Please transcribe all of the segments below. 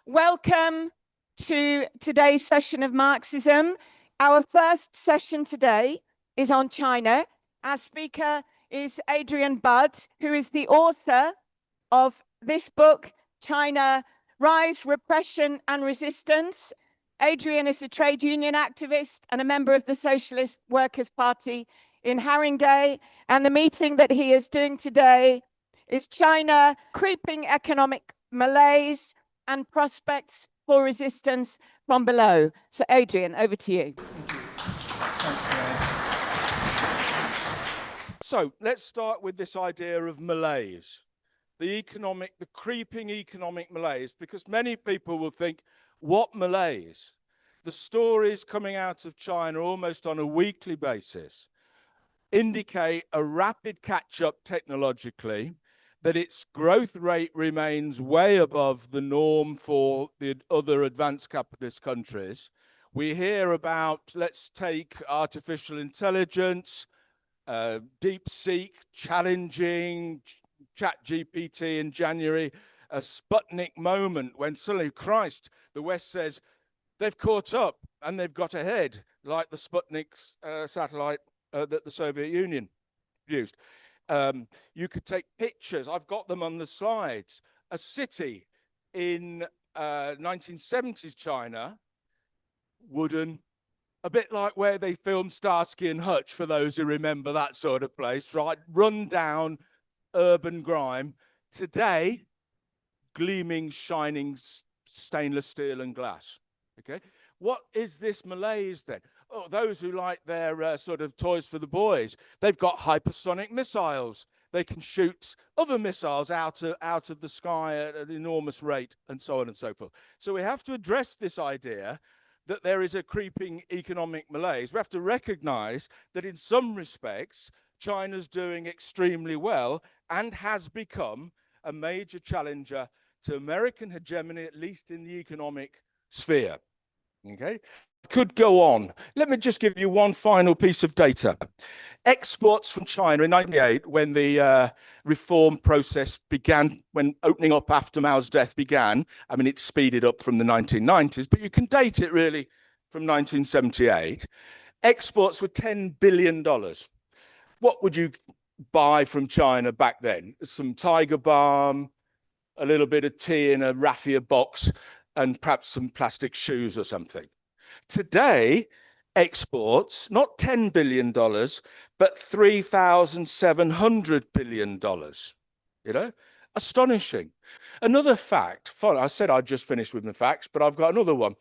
Welcome to today's session of Marxism. Our first session today is on China. Our speaker is Adrian Budd, who is the author of this book, China, Rise, Repression and Resistance. Adrian is a trade union activist and a member of the Socialist Workers' Party in Haringey. And the meeting that he is doing today is China, Creeping Economic Malaise and Prospects for Resistance from Below. So Adrian, over to you. So let's start with this idea of malaise, the creeping economic malaise, because many people will think, what malaise? The stories coming out of China almost on a weekly basis indicate a rapid catch-up technologically, that its growth rate remains way above the norm for the other advanced capitalist countries. We hear about, let's take artificial intelligence, DeepSeek challenging ChatGPT in January, a Sputnik moment when suddenly, Christ, the West says they've caught up and they've got ahead, like the Sputnik satellite that the Soviet Union used. You could take pictures, I've got them on the slides. A city in 1970s China, wooden, a bit like where they filmed Starsky and Hutch, for those who remember that sort of place, right? Run down, urban grime. Today, gleaming, shining stainless steel and glass, okay? What is this malaise then? Oh, those who like their sort of toys for the boys, they've got hypersonic missiles. They can shoot other missiles out of the sky at an enormous rate, and so on and so forth. So we have to address this idea that there is a creeping economic malaise. We have to recognize that in some respects, China's doing extremely well and has become a major challenger to American hegemony, at least in the economic sphere. Okay, could go on. Let me just give you one final piece of data. Exports from China in 1998, when the reform process began, when opening up after Mao's death began, I mean, it speeded up from the 1990s, but you can date it really from 1978. Exports were $10 billion. What would you buy from China back then? Some Tiger Balm, a little bit of tea in a raffia box, and perhaps some plastic shoes or something. Today, exports, not $10 billion, but $3,700 billion. You know, astonishing. Another fact, I said I'd just finished with the facts, but I've got another one.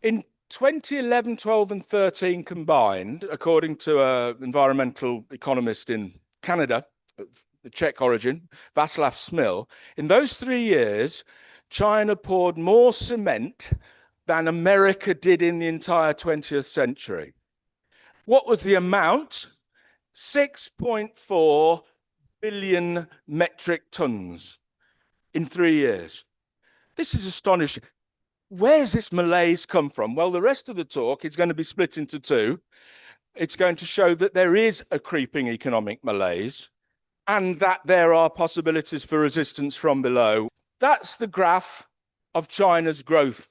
In 2011, 12 and 13 combined, according to an environmental economist in Canada, the Czech origin, Václav Smil, in those 3 years, China poured more cement than America did in the entire 20th century. What was the amount? 6.4 billion metric tons in 3 years. This is astonishing. Where's this malaise come from? Well, the rest of the talk is going to be split into two. It's going to show that there is a creeping economic malaise and that there are possibilities for resistance from below. That's the graph of China's growth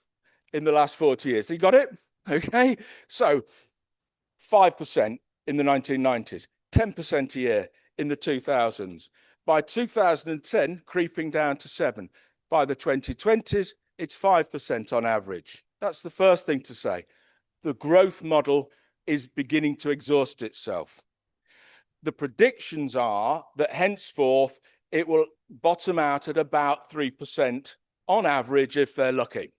in the last 40 years. You got it? Okay. So 5% in the 1990s, 10% a year in the 2000s. By 2010, creeping down to 7%. By the 2020s, it's 5% on average. That's the first thing to say. The growth model is beginning to exhaust itself. The predictions are that henceforth, it will bottom out at about 3% on average if they're lucky.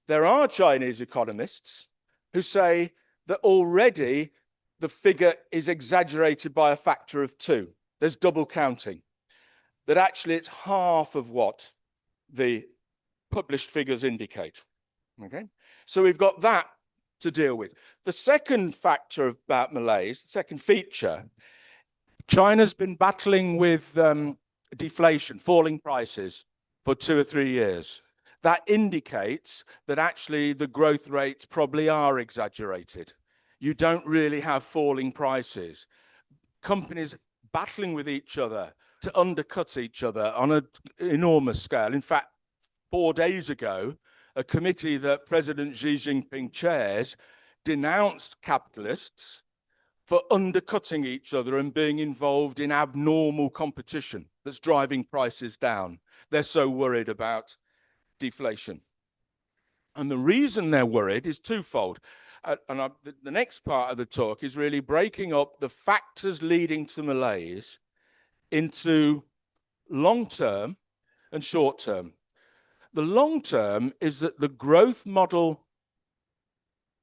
There are Chinese economists who say that already the figure is exaggerated by a factor of 2. There's double counting. That actually it's half of what the published figures indicate. Okay, so we've got that to deal with. The second factor about malaise, the second feature, China's been battling with deflation, falling prices for 2 or 3 years. That indicates that actually the growth rates probably are exaggerated. You don't really have falling prices. Companies battling with each other to undercut each other on an enormous scale. In fact, 4 days ago, a committee that President Xi Jinping chairs denounced capitalists for undercutting each other and being involved in abnormal competition that's driving prices down. They're so worried about deflation. And the reason they're worried is twofold. The next part of the talk is really breaking up the factors leading to malaise into long-term and short-term. The long-term is that the growth model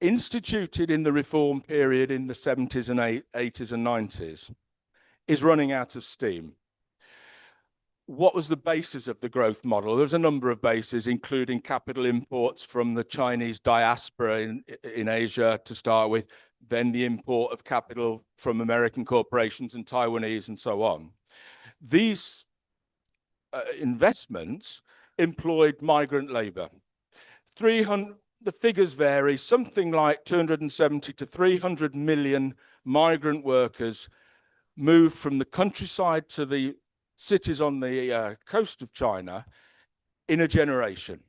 instituted in the reform period in the 70s and 80s and 90s is running out of steam. What was the basis of the growth model? There's a number of bases, including capital imports from the Chinese diaspora in Asia to start with, then the import of capital from American corporations and Taiwanese and so on. These investments employed migrant labor. The figures vary, something like 270 to 300 million migrant workers moved from the countryside to the cities on the coast of China in a generation.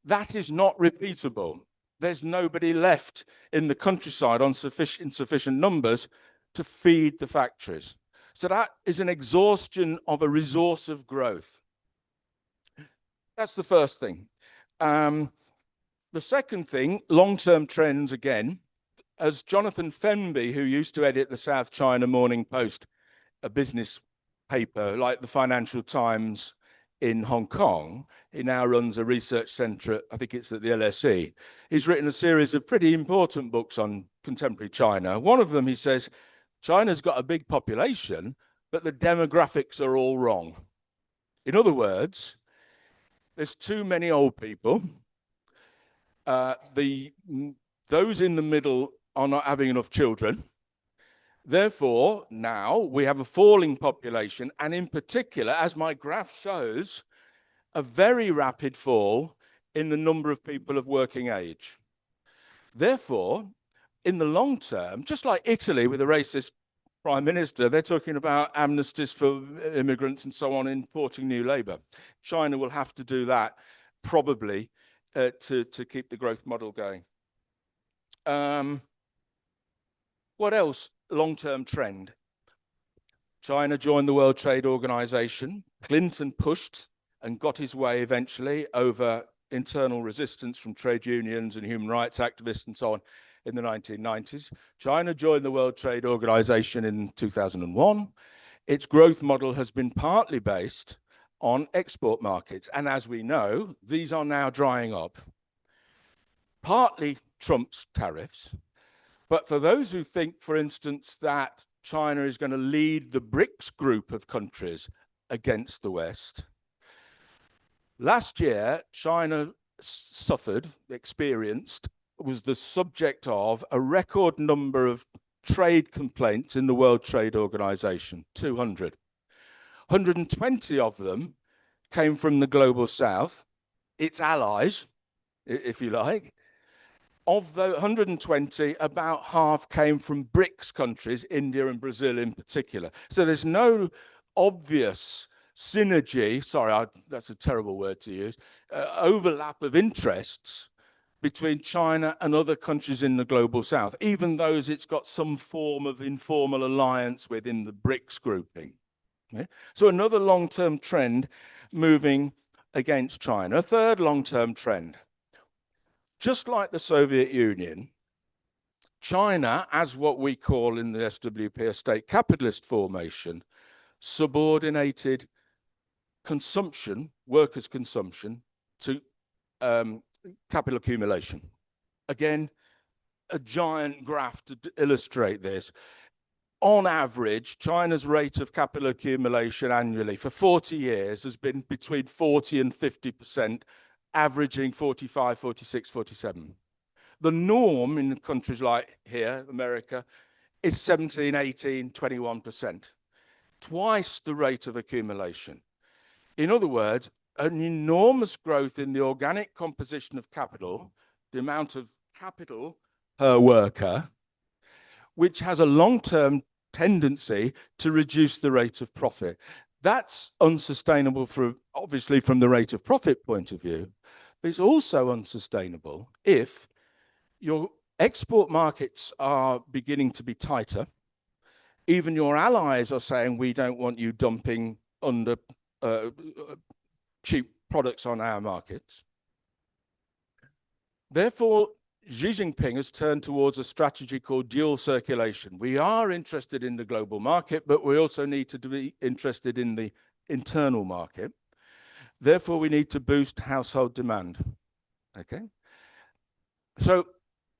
That is not repeatable. There's nobody left in the countryside in sufficient numbers to feed the factories. So that is an exhaustion of a resource of growth. That's the first thing. The second thing, long-term trends again, as Jonathan Fenby, who used to edit the South China Morning Post, a business paper like the Financial Times in Hong Kong, he now runs a research centre, I think it's at the LSE. He's written a series of pretty important books on contemporary China. One of them, he says, China's got a big population, but the demographics are all wrong. In other words, there's too many old people. Those in the middle are not having enough children. Therefore, now we have a falling population, and in particular, as my graph shows, a very rapid fall in the number of people of working age. Therefore, in the long term, just like Italy with a racist prime minister, they're talking about amnesties for immigrants and so on, importing new labor. China will have to do that probably to keep the growth model going. What else? Long-term trend. China joined the World Trade Organization. Clinton pushed and got his way eventually over internal resistance from trade unions and human rights activists and so on in the 1990s. China joined the World Trade Organization in 2001. Its growth model has been partly based on export markets. And as we know, these are now drying up. Partly Trump's tariffs. But for those who think, for instance, that China is going to lead the BRICS group of countries against the West, last year, China was the subject of a record number of trade complaints in the World Trade Organization, 200. 120 of them came from the Global South, its allies, if you like. Of the 120, about half came from BRICS countries, India and Brazil in particular. So there's no obvious synergy, sorry, that's a terrible word to use, overlap of interests between China and other countries in the Global South, even those it's got some form of informal alliance within the BRICS grouping. Okay? So another long-term trend moving against China. A third long-term trend. Just like the Soviet Union, China, as what we call in the SWP a state capitalist formation, subordinated consumption, workers' consumption, to capital accumulation. Again, a giant graph to illustrate this. On average, China's rate of capital accumulation annually for 40 years has been between 40 and 50%, averaging 45, 46, 47. The norm in countries like here, America, is 17, 18, 21%. Twice the rate of accumulation. In other words, an enormous growth in the organic composition of capital, the amount of capital per worker, which has a long-term tendency to reduce the rate of profit. That's unsustainable obviously from the rate of profit point of view, but it's also unsustainable if your export markets are beginning to be tighter. Even your allies are saying, we don't want you dumping under cheap products on our markets. Therefore, Xi Jinping has turned towards a strategy called dual circulation. We are interested in the global market, but we also need to be interested in the internal market. Therefore, we need to boost household demand. Okay? So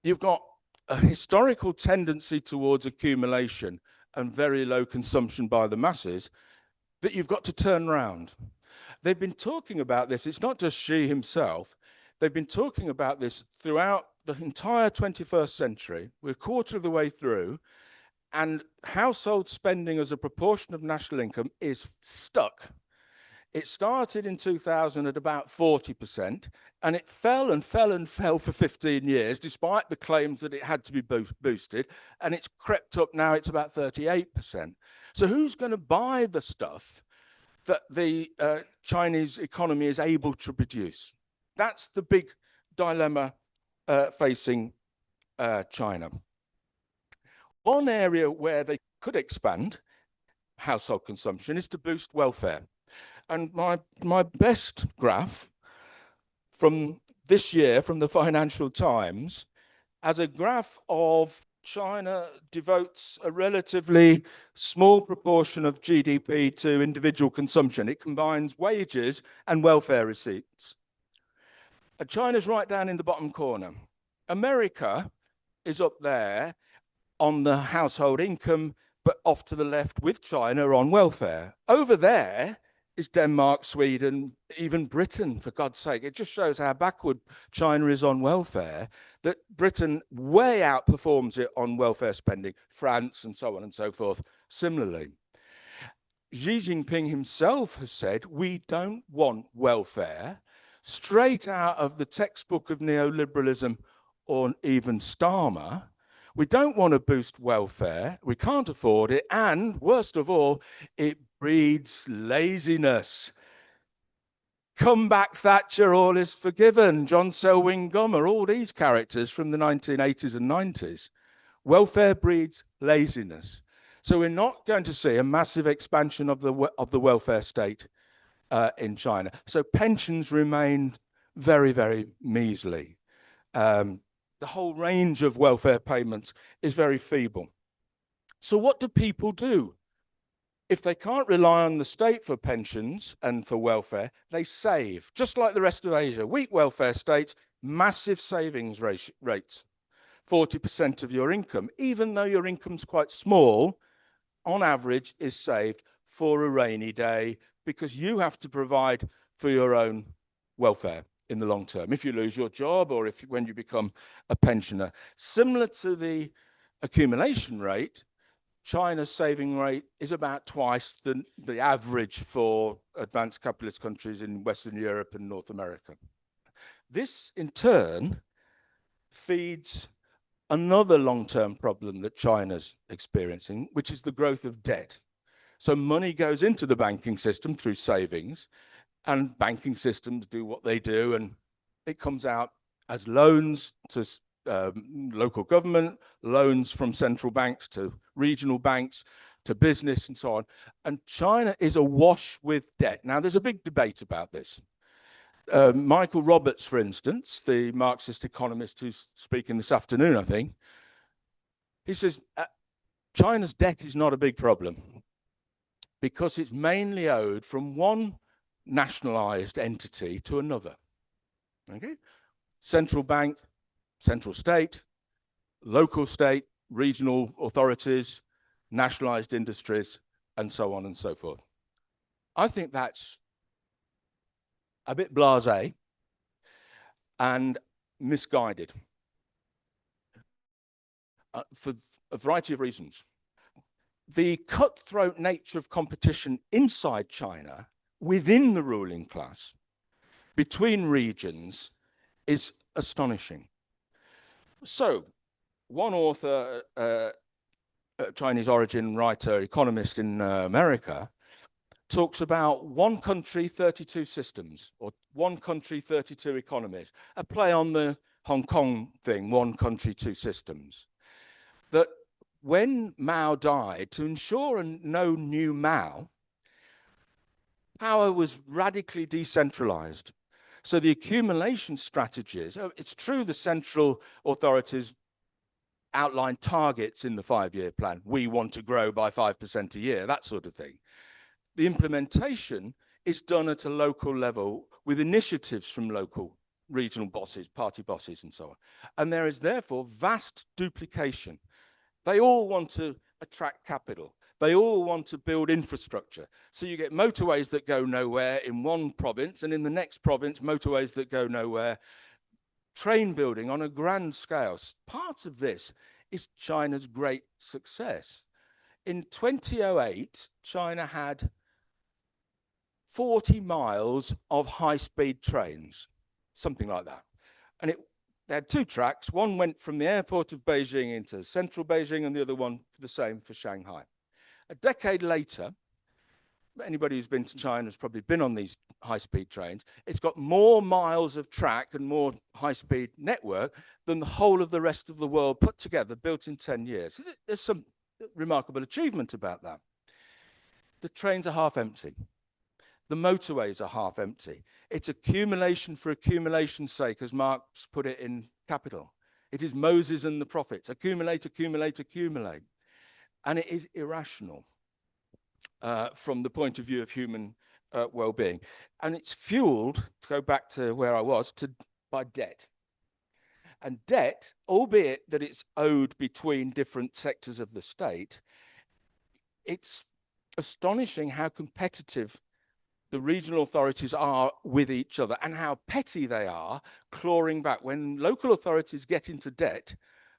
you've got a historical tendency towards accumulation and very low consumption by the masses that you've got to turn around. They've been talking about this. It's not just Xi himself. They've been talking about this throughout the entire 21st century. We're a quarter of the way through, and household spending as a proportion of national income is stuck. It started in 2000 at about 40%, and it fell and fell and fell for 15 years, despite the claims that it had to be boosted, and it's crept up now, it's about 38%. So who's going to buy the stuff that the Chinese economy is able to produce? That's the big dilemma facing China. One area where they could expand household consumption is to boost welfare. And my best graph from this year, from the Financial Times, as a graph of China devotes a relatively small proportion of GDP to individual consumption. It combines wages and welfare receipts. And China's right down in the bottom corner. America is up there on the household income, but off to the left with China on welfare. Over there is Denmark, Sweden, even Britain, for God's sake. It just shows how backward China is on welfare, that Britain way outperforms it on welfare spending, France and so on and so forth, similarly. Xi Jinping himself has said, we don't want welfare, straight out of the textbook of neoliberalism or even Starmer. We don't want to boost welfare. We can't afford it. And worst of all, it breeds laziness. Come back, Thatcher, all is forgiven. John Selwyn Gummer, all these characters from the 1980s and 90s. Welfare breeds laziness. So we're not going to see a massive expansion of the welfare state in China. So pensions remain very, very measly. The whole range of welfare payments is very feeble. So what do people do? If they can't rely on the state for pensions and for welfare, they save, just like the rest of Asia. Weak welfare states, massive savings rates, 40% of your income, even though your income's quite small, on average is saved for a rainy day, because you have to provide for your own welfare in the long term, if you lose your job or when you become a pensioner. Similar to the accumulation rate, China's saving rate is about twice the average for advanced capitalist countries in Western Europe and North America. This, in turn, feeds another long-term problem that China's experiencing, which is the growth of debt. So money goes into the banking system through savings, and banking systems do what they do, and it comes out as loans to local government, loans from central banks to regional banks, to business and so on. And China is awash with debt. Now, there's a big debate about this. Michael Roberts, for instance, the Marxist economist who's speaking this afternoon, I think, he says, China's debt is not a big problem because it's mainly owed from one nationalized entity to another. Okay? Central bank, central state, local state, regional authorities, nationalized industries, and so on and so forth. I think that's a bit blasé and misguided for a variety of reasons. The cutthroat nature of competition inside China, within the ruling class, between regions, is astonishing. So, one author, Chinese origin writer, economist in America, talks about one country, 32 systems, or one country, 32 economies, a play on the Hong Kong thing, one country, two systems. That when Mao died, to ensure no new Mao, power was radically decentralized. So the accumulation strategies, it's true the central authorities outline targets in the 5-year plan. We want to grow by 5% a year, that sort of thing. The implementation is done at a local level with initiatives from local regional bosses, party bosses, and so on. And there is therefore vast duplication. They all want to attract capital. They all want to build infrastructure. So you get motorways that go nowhere in one province, and in the next province, motorways that go nowhere. Train building on a grand scale. Part of this is China's great success. In 2008, China had 40 miles of high-speed trains, something like that. And they had 2 tracks. One went from the airport of Beijing into central Beijing, and the other one the same for Shanghai. A decade later, anybody who's been to China has probably been on these high-speed trains. It's got more miles of track and more high-speed network than the whole of the rest of the world put together, built in 10 years. There's some remarkable achievement about that. The trains are half empty. The motorways are half empty. It's accumulation for accumulation's sake, as Marx put it in Capital. It is Moses and the prophets. Accumulate, accumulate, accumulate. And it is irrational from the point of view of human well-being. And it's fueled, to go back to where I was, by debt. And debt, albeit that it's owed between different sectors of the state, it's astonishing how competitive the regional authorities are with each other and how petty they are clawing back. When local authorities get into debt,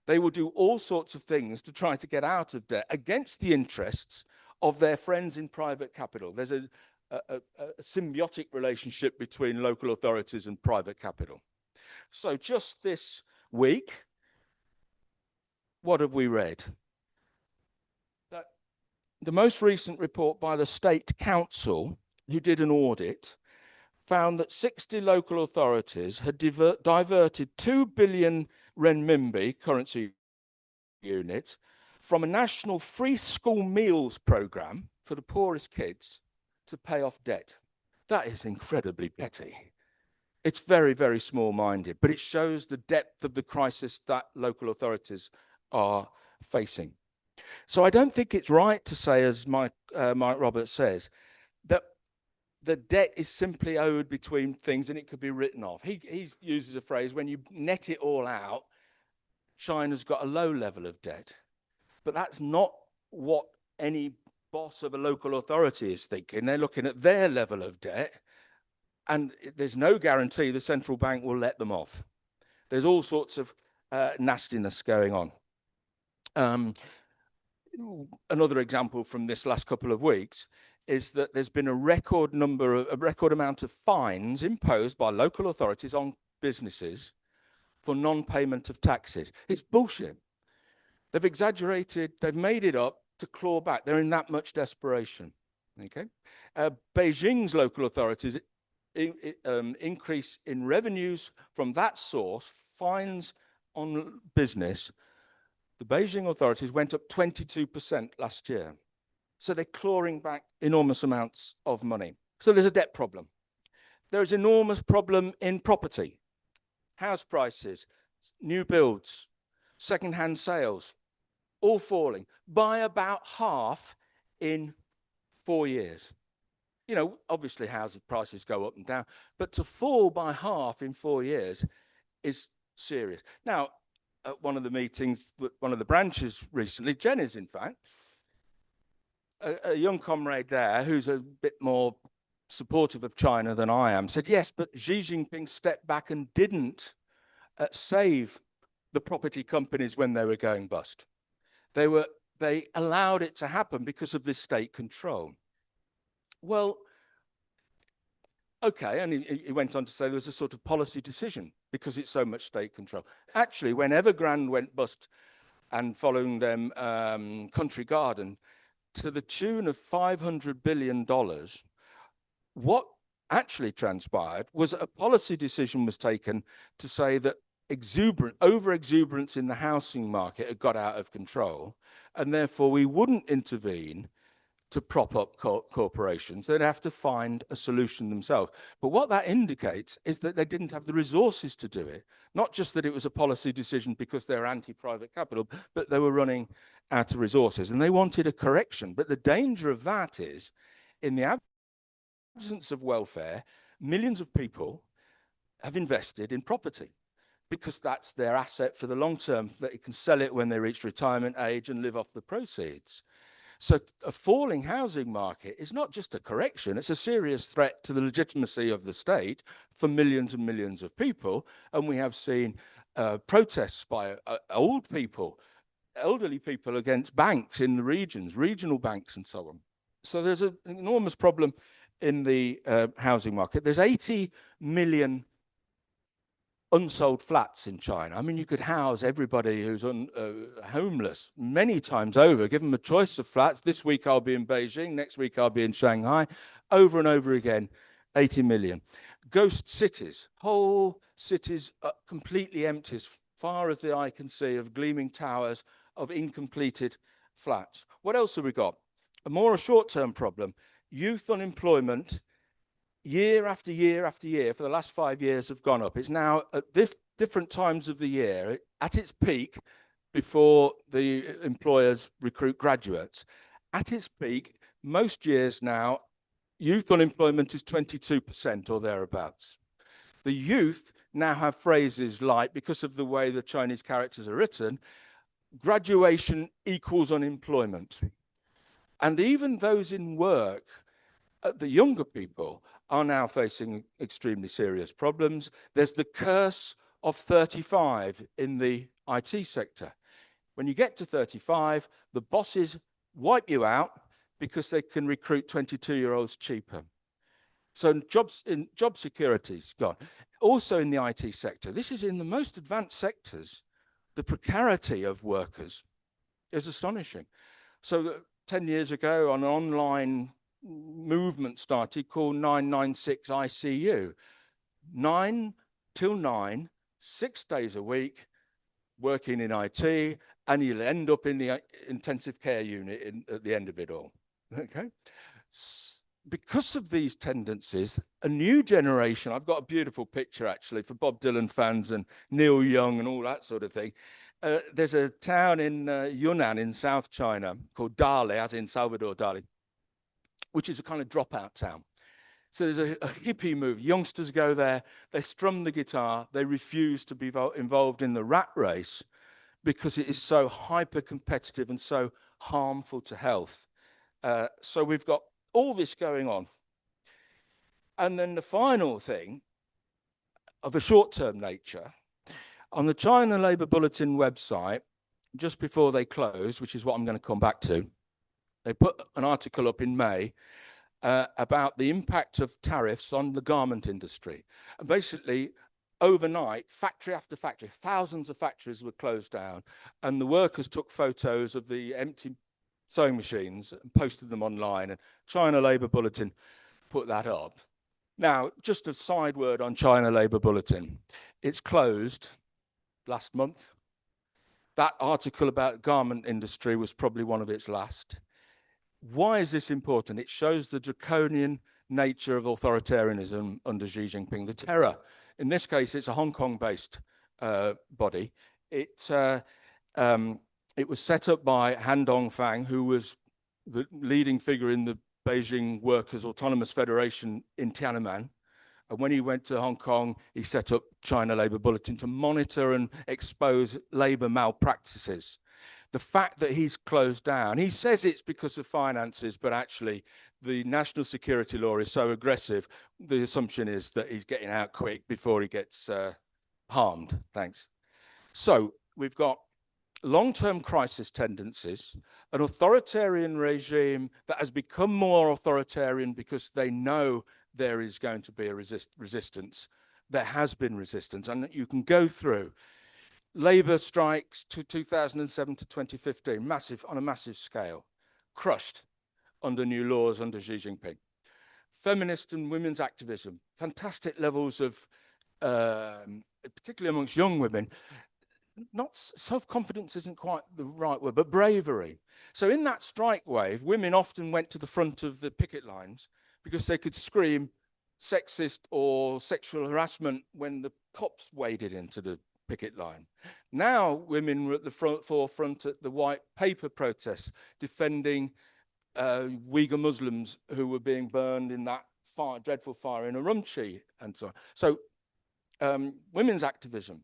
they will do all sorts of things to try to get out of debt against the interests of their friends in private capital. There's a symbiotic relationship between local authorities and private capital. So just this week, what have we read? That the most recent report by the State Council, who did an audit, found that 60 local authorities had diverted 2 billion renminbi, currency units, from a national free school meals program for the poorest kids to pay off debt. That is incredibly petty. It's very, very small-minded, but it shows the depth of the crisis that local authorities are facing. So I don't think it's right to say, as Mike Roberts says, that the debt is simply owed between things and it could be written off. He uses a phrase, when you net it all out, China's got a low level of debt. But that's not what any boss of a local authority is thinking. They're looking at their level of debt, and there's no guarantee the central bank will let them off. There's all sorts of nastiness going on. Another example from this last couple of weeks is that there's been a record amount of fines imposed by local authorities on businesses for non-payment of taxes. It's bullshit. They've exaggerated, they've made it up to claw back. They're in that much desperation. Okay. Beijing's local authorities increase in revenues from that source, fines on business. The Beijing authorities went up 22% last year. So they're clawing back enormous amounts of money. So there's a debt problem. There is enormous problem in property, house prices, new builds, second-hand sales, all falling by about half in 4 years. You know, obviously housing prices go up and down, but to fall by half in 4 years is serious. Now, at one of the meetings, one of the branches recently, Jenny's in fact, a young comrade there who's a bit more supportive of China than I am, said, yes, but Xi Jinping stepped back and didn't save the property companies when they were going bust. They allowed it to happen because of this state control. Well, okay, and he went on to say there was a sort of policy decision because it's so much state control. Actually, when Evergrande went bust and following them Country Garden, to the tune of $500 billion, what actually transpired was a policy decision was taken to say that over-exuberance in the housing market had got out of control, and therefore we wouldn't intervene to prop up corporations. They'd have to find a solution themselves. But what that indicates is that they didn't have the resources to do it. Not just that it was a policy decision because they're anti-private capital, but they were running out of resources and they wanted a correction. But the danger of that is, in the absence of welfare, millions of people have invested in property because that's their asset for the long term, that they can sell it when they reach retirement age and live off the proceeds. So a falling housing market is not just a correction, it's a serious threat to the legitimacy of the state for millions and millions of people. And we have seen protests by old people, elderly people against banks in the regions, regional banks and so on. So there's an enormous problem in the housing market. There's 80 million unsold flats in China. I mean, you could house everybody who's homeless many times over, give them a choice of flats. This week I'll be in Beijing, next week I'll be in Shanghai, over and over again, 80 million. Ghost cities, whole cities completely empty as far as the eye can see, of gleaming towers, of incompleted flats. What else have we got? A short-term problem, youth unemployment. Year after year after year, for the last 5 years, have gone up. It's now at different times of the year, at its peak, before the employers recruit graduates. At its peak, most years now, youth unemployment is 22% or thereabouts. The youth now have phrases like, because of the way the Chinese characters are written, graduation equals unemployment. And even those in work, the younger people, are now facing extremely serious problems. There's the curse of 35 in the IT sector. When you get to 35, the bosses wipe you out because they can recruit 22-year-olds cheaper. So job security's gone. Also in the IT sector, this is in the most advanced sectors, the precarity of workers is astonishing. So 10 years ago, an online movement started called 996 ICU. 9 till 9, 6 days a week, working in IT, and you'll end up in the intensive care unit at the end of it all. Okay? Because of these tendencies, a new generation, I've got a beautiful picture actually for Bob Dylan fans and Neil Young and all that sort of thing. There's a town in Yunnan in South China called Dali, as in Salvador Dali, which is a kind of dropout town. So there's a hippie move. Youngsters go there, they strum the guitar, they refuse to be involved in the rat race because it is so hyper-competitive and so harmful to health. So we've got all this going on. And then the final thing of a short-term nature, on the China Labour Bulletin website, just before they closed, which is what I'm going to come back to, they put an article up in May about the impact of tariffs on the garment industry. And basically, overnight, factory after factory, thousands of factories were closed down, and the workers took photos of the empty sewing machines and posted them online, and China Labour Bulletin put that up. Now, just a side word on China Labour Bulletin. It's closed last month. That article about garment industry was probably one of its last. Why is this important? It shows the draconian nature of authoritarianism under Xi Jinping, the terror. In this case, it's a Hong Kong-based body. It was set up by Han Dongfang, who was the leading figure in the Beijing Workers' Autonomous Federation in Tiananmen. And when he went to Hong Kong, he set up China Labour Bulletin to monitor and expose labour malpractices. The fact that he's closed down, he says it's because of finances, but actually the national security law is so aggressive, the assumption is that he's getting out quick before he gets harmed. Thanks. So we've got long-term crisis tendencies, an authoritarian regime that has become more authoritarian because they know there is going to be a resistance. There has been resistance, and you can go through labour strikes to 2007 to 2015, on a massive scale. crushed under new laws under Xi Jinping. Feminist and women's activism, fantastic levels of, particularly amongst young women, not self-confidence isn't quite the right word, but bravery. So in that strike wave, women often went to the front of the picket lines because they could scream sexist or sexual harassment when the cops waded into the picket line. Now women were at the forefront at the white paper protests, defending Uyghur Muslims who were being burned in that dreadful fire in Urumqi and so on. So women's activism,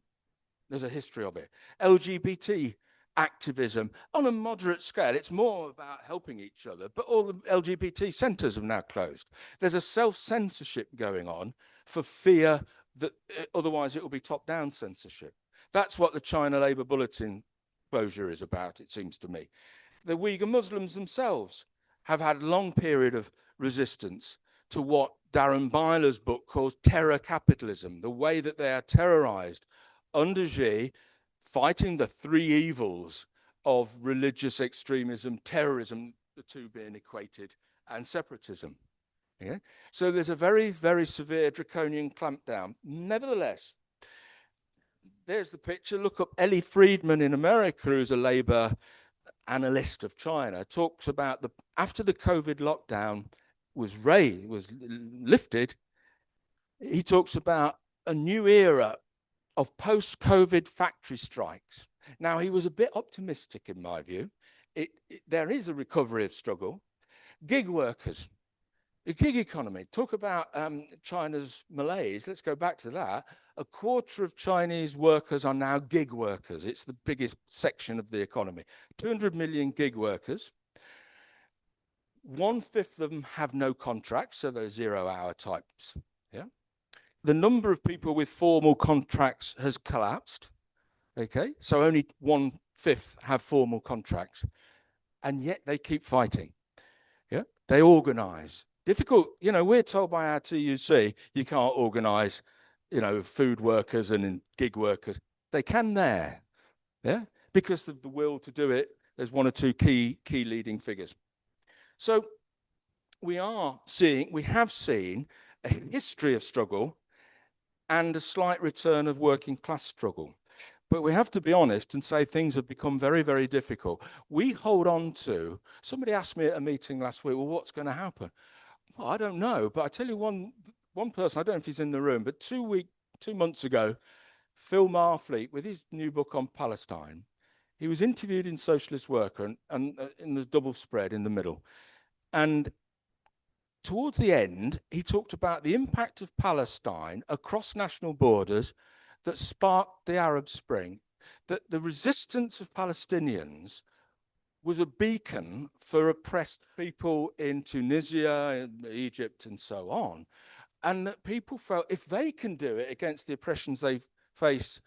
there's a history of it. LGBT activism on a moderate scale. It's more about helping each other, but all the LGBT centres have now closed. There's a self-censorship going on for fear that otherwise it will be top-down censorship. That's what the China Labour Bulletin closure is about, it seems to me. The Uyghur Muslims themselves have had a long period of resistance to what Darren Byler's book calls terror capitalism, the way that they are terrorized under Xi, fighting the three evils of religious extremism, terrorism, the two being equated, and separatism. Okay? So there's a very, very severe draconian clampdown. Nevertheless, there's the picture. Look up Ellie Friedman in America, who's a Labour analyst of China, talks about after the COVID lockdown was lifted, he talks about a new era of post-COVID factory strikes. Now, he was a bit optimistic in my view. There is a recovery of struggle. Gig workers, the gig economy, talk about China's malaise. Let's go back to that. A quarter of Chinese workers are now gig workers. It's the biggest section of the economy. 200 million gig workers. 1/5 of them have no contracts, so they're 0-hour types. Yeah. The number of people with formal contracts has collapsed. Okay, so only 1/5 have formal contracts, and yet they keep fighting. Yeah, they organize. Difficult, you know, we're told by our TUC you can't organize, you know, food workers and gig workers. They can there, yeah, because of the will to do it. There's one or two key leading figures. So we have seen a history of struggle and a slight return of working class struggle. But we have to be honest and say things have become very, very difficult. We hold on to, somebody asked me at a meeting last week, well, what's going to happen? Well, I don't know, but I tell you one person, I don't know if he's in the room, but 2 months ago, Phil Marfleet, with his new book on Palestine, he was interviewed in Socialist Worker and in the double spread in the middle. And towards the end, he talked about the impact of Palestine across national borders that sparked the Arab Spring, that the resistance of Palestinians was a beacon for oppressed people in Tunisia, in Egypt, and so on, and that people felt if they can do it against the oppressions they face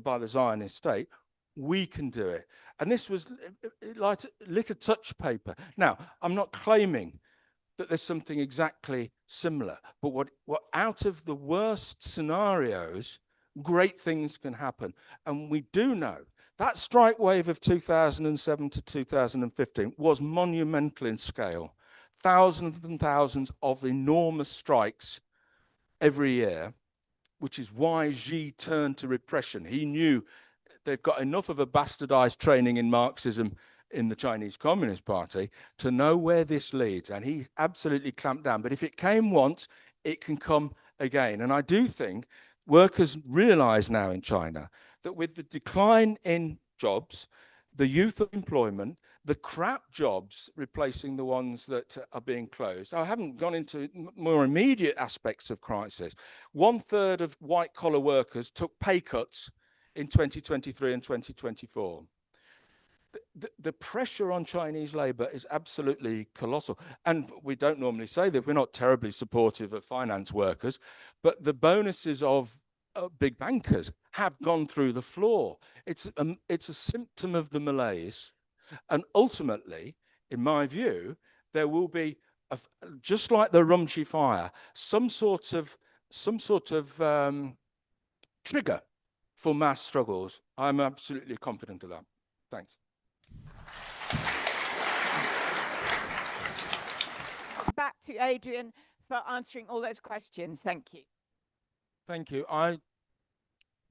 by the Zionist state, we can do it. And this was like lit a touch paper. Now, I'm not claiming that there's something exactly similar, but what out of the worst scenarios, great things can happen. And we do know that strike wave of 2007 to 2015 was monumental in scale. Thousands and thousands of enormous strikes every year, which is why Xi turned to repression. He knew they've got enough of a bastardized training in Marxism in the Chinese Communist Party to know where this leads, and he absolutely clamped down. But if it came once, it can come again. And I do think workers realize now in China that with the decline in jobs, the youth employment, the crap jobs replacing the ones that are being closed. I haven't gone into more immediate aspects of crisis. 1/3 of white-collar workers took pay cuts in 2023 and 2024. The pressure on Chinese labor is absolutely colossal. And we don't normally say that, we're not terribly supportive of finance workers, but the bonuses of big bankers have gone through the floor. It's a symptom of the malaise. And ultimately, in my view, there will be, just like the Urumqi fire, some sort of trigger for mass struggles. I'm absolutely confident of that. Thanks. back to Adrian for answering all those questions. Thank you. Thank you.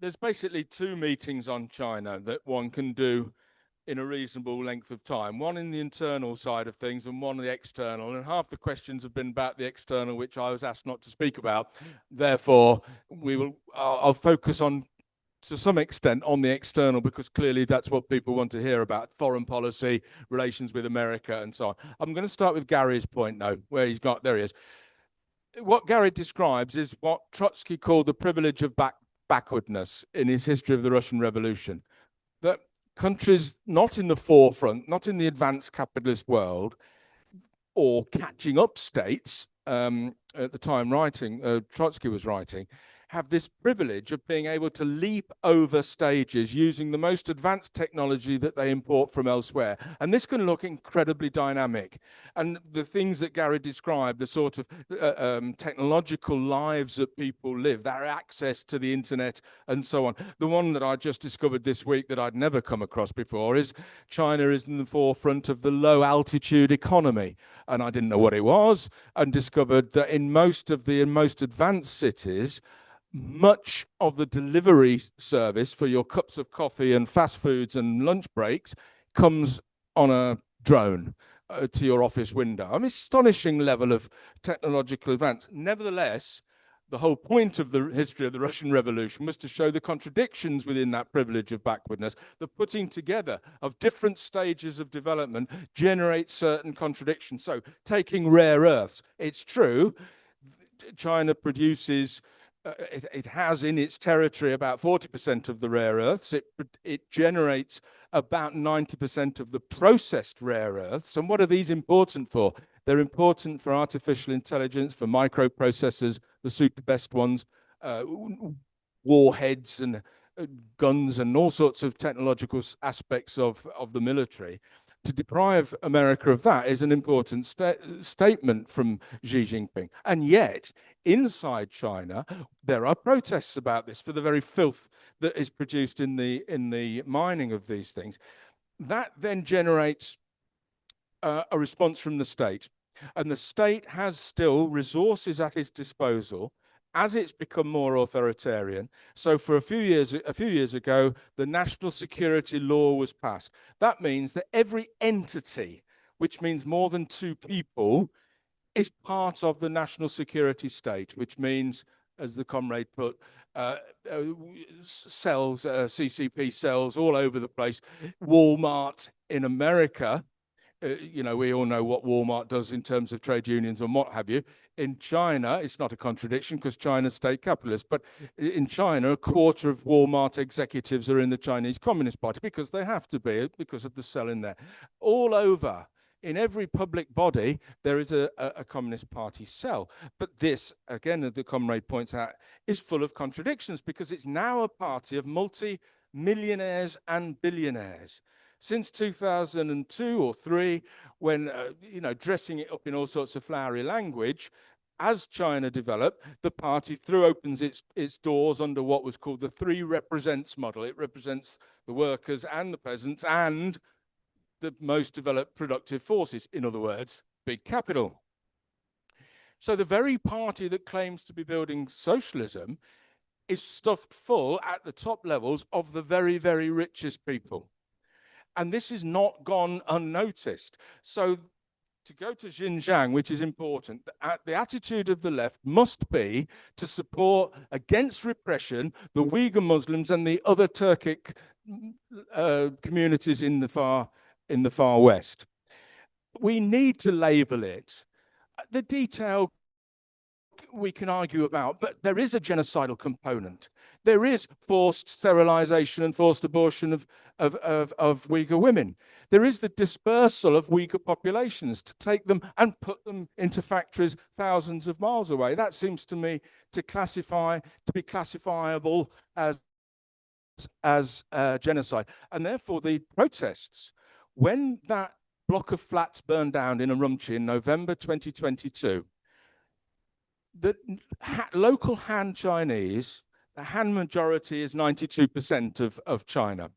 There's basically two meetings on China that one can do in a reasonable length of time. One in the internal side of things and one in the external. And half the questions have been about the external, which I was asked not to speak about. Therefore, I'll focus on, to some extent, on the external, because clearly that's what people want to hear about: foreign policy, relations with America, and so on. I'm going to start with Gary's point now, where there he is. What Gary describes is what Trotsky called the privilege of backwardness in his History of the Russian Revolution. That countries not in the forefront, not in the advanced capitalist world, or catching up states, at the time Trotsky was writing, have this privilege of being able to leap over stages using the most advanced technology that they import from elsewhere. And this can look incredibly dynamic. And the things that Gary described, the sort of technological lives that people live, their access to the internet and so on. The one that I just discovered this week that I'd never come across before is China is in the forefront of the low altitude economy. And I didn't know what it was, and discovered that in most advanced cities, much of the delivery service for your cups of coffee and fast foods and lunch breaks comes on a drone to your office window. I mean, astonishing level of technological advance. Nevertheless, the whole point of the history of the Russian Revolution was to show the contradictions within that privilege of backwardness. The putting together of different stages of development generates certain contradictions. So, taking rare earths, it's true, China produces it has in its territory about 40% of the rare earths. It generates about 90% of the processed rare earths. And what are these important for? They're important for artificial intelligence, for microprocessors, the super best ones, warheads and guns and all sorts of technological aspects of the military. To deprive America of that is an important statement from Xi Jinping. And yet, inside China, there are protests about this for the very filth that is produced in the mining of these things. That then generates a response from the state. And the state has still resources at its disposal as it's become more authoritarian. So for a few years ago, the national security law was passed. That means that every entity, which means more than two people, is part of the national security state, which means, as the comrade put, cells, CCP cells all over the place. Walmart in America, we all know what Walmart does in terms of trade unions and what have you. In China, it's not a contradiction because China's state capitalist, but in China, a quarter of Walmart executives are in the Chinese Communist Party because they have to be, because of the cell in there. All over, in every public body, there is a Communist Party cell. But this, again, as the comrade points out, is full of contradictions because it's now a party of multi-millionaires and billionaires. Since 2002 or 3, when, dressing it up in all sorts of flowery language, as China developed, the party opens its doors under what was called the 3 represents model. It represents the workers and the peasants and the most developed productive forces. In other words, big capital. So the very party that claims to be building socialism is stuffed full at the top levels of the very, very richest people. And this is not gone unnoticed. So to go to Xinjiang, which is important, the attitude of the left must be to support against repression the Uyghur Muslims and the other Turkic communities in the far west. We need to label it. The detail we can argue about, but there is a genocidal component. There is forced sterilization and forced abortion of Uyghur women. There is the dispersal of Uyghur populations to take them and put them into factories thousands of miles away. That seems to me to be classifiable as genocide. And therefore the protests, when that block of flats burned down in Urumqi in November 2022, the local Han Chinese, the Han majority is 92% of China.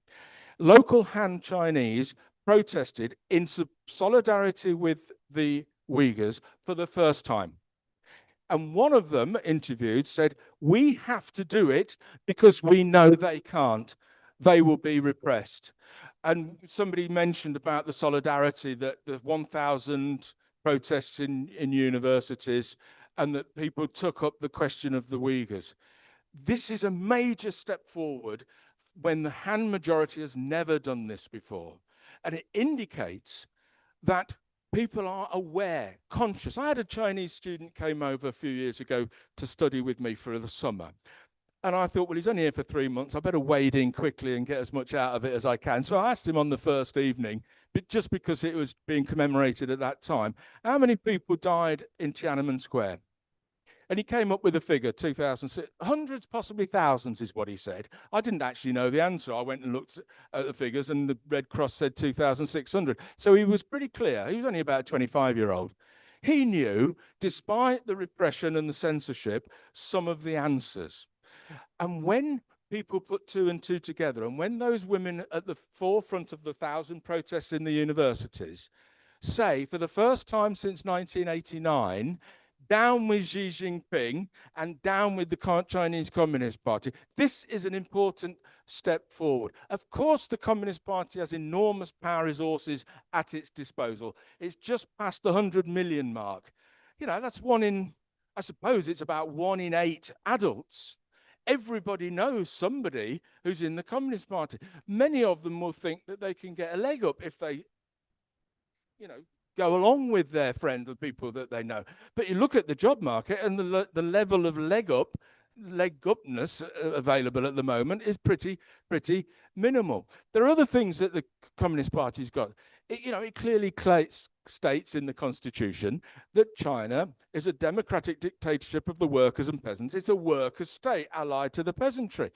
Local Han Chinese protested in solidarity with the Uyghurs for the first time. And one of them interviewed said, we have to do it because we know they can't. They will be repressed. And somebody mentioned about the solidarity that the 1,000 protests in universities and that people took up the question of the Uyghurs. This is a major step forward when the Han majority has never done this before. And it indicates that people are aware, conscious. I had a Chinese student came over a few years ago to study with me for the summer. And I thought, well, he's only here for 3 months. I better wade in quickly and get as much out of it as I can. So I asked him on the first evening, but just because it was being commemorated at that time, how many people died in Tiananmen Square? And he came up with a figure, 2,000, hundreds, possibly thousands is what he said. I didn't actually know the answer. I went and looked at the figures and the Red Cross said 2,600. So he was pretty clear. He was only about a 25-year-old. He knew, despite the repression and the censorship, some of the answers. And when people put two and two together, and when those women at the forefront of the 1,000 protests in the universities say, for the first time since 1989, down with Xi Jinping and down with the Chinese Communist Party. This is an important step forward. Of course, the Communist Party has enormous power resources at its disposal. It's just past the 100 million mark. You know, that's one in, I suppose it's about 1 in 8 adults. Everybody knows somebody who's in the Communist Party. Many of them will think that they can get a leg up if they, you know, go along with their friend, the people that they know. But you look at the job market and the level of leg upness available at the moment is pretty minimal. There are other things that the Communist Party's got. It clearly states in the Constitution that China is a democratic dictatorship of the workers and peasants. It's a workers' state allied to the peasantry.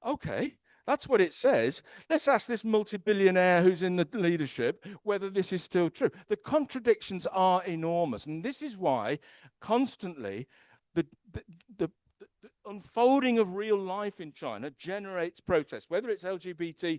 Okay. That's what it says. Let's ask this multi-billionaire who's in the leadership whether this is still true. The contradictions are enormous. And this is why constantly the unfolding of real life in China generates protests, whether it's LGBT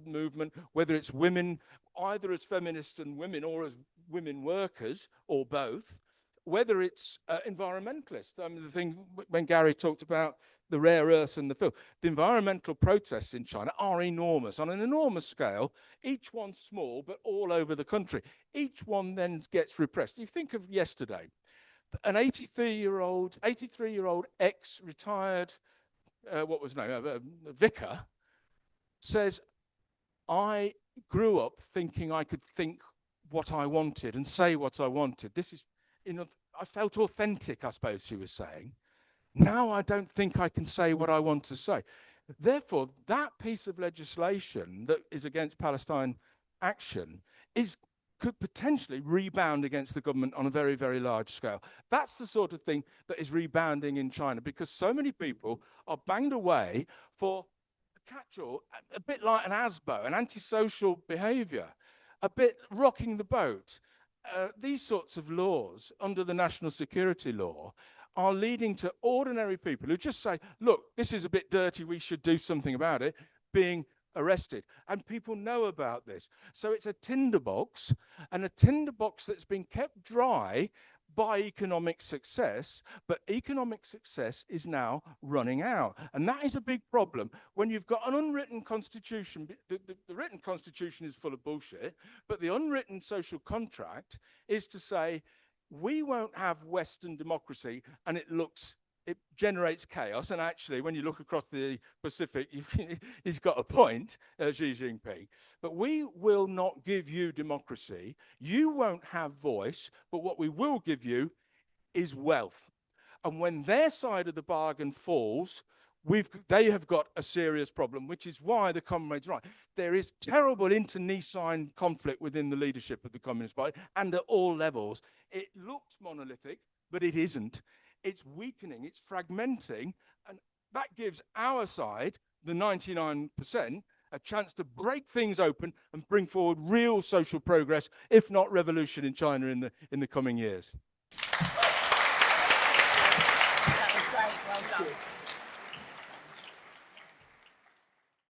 movement, whether it's women, either as feminists and women or as women workers, or both, whether it's environmentalists. I mean, the thing when Gary talked about the rare earths and the filth, the environmental protests in China are enormous, on an enormous scale, each one small, but all over the country. Each one then gets repressed. You think of yesterday, an 83-year-old ex-retired, vicar, says, I grew up thinking I could think what I wanted and say what I wanted. This is, I felt authentic, I suppose she was saying. Now I don't think I can say what I want to say. Therefore, that piece of legislation that is against Palestine action could potentially rebound against the government on a very, very large scale. That's the sort of thing that is rebounding in China, because so many people are banged away for a catch-all, a bit like an ASBO, an antisocial behavior, a bit rocking the boat. These sorts of laws under the national security law are leading to ordinary people who just say, look, this is a bit dirty, we should do something about it, being arrested. And people know about this. So it's a tinderbox, and a tinderbox that's been kept dry by economic success, but economic success is now running out. And that is a big problem when you've got an unwritten constitution. The written constitution is full of bullshit, but the unwritten social contract is to say, we won't have Western democracy, and it generates chaos. And actually, when you look across the Pacific, he's got a point, Xi Jinping. But we will not give you democracy. You won't have voice, but what we will give you is wealth. And when their side of the bargain falls, they have got a serious problem, which is why the comrades right. There is terrible internecine conflict within the leadership of the Communist Party and at all levels. It looks monolithic, but it isn't. It's weakening, it's fragmenting, and that gives our side, the 99%, a chance to break things open and bring forward real social progress, if not revolution in China in the coming years. That was great, well done.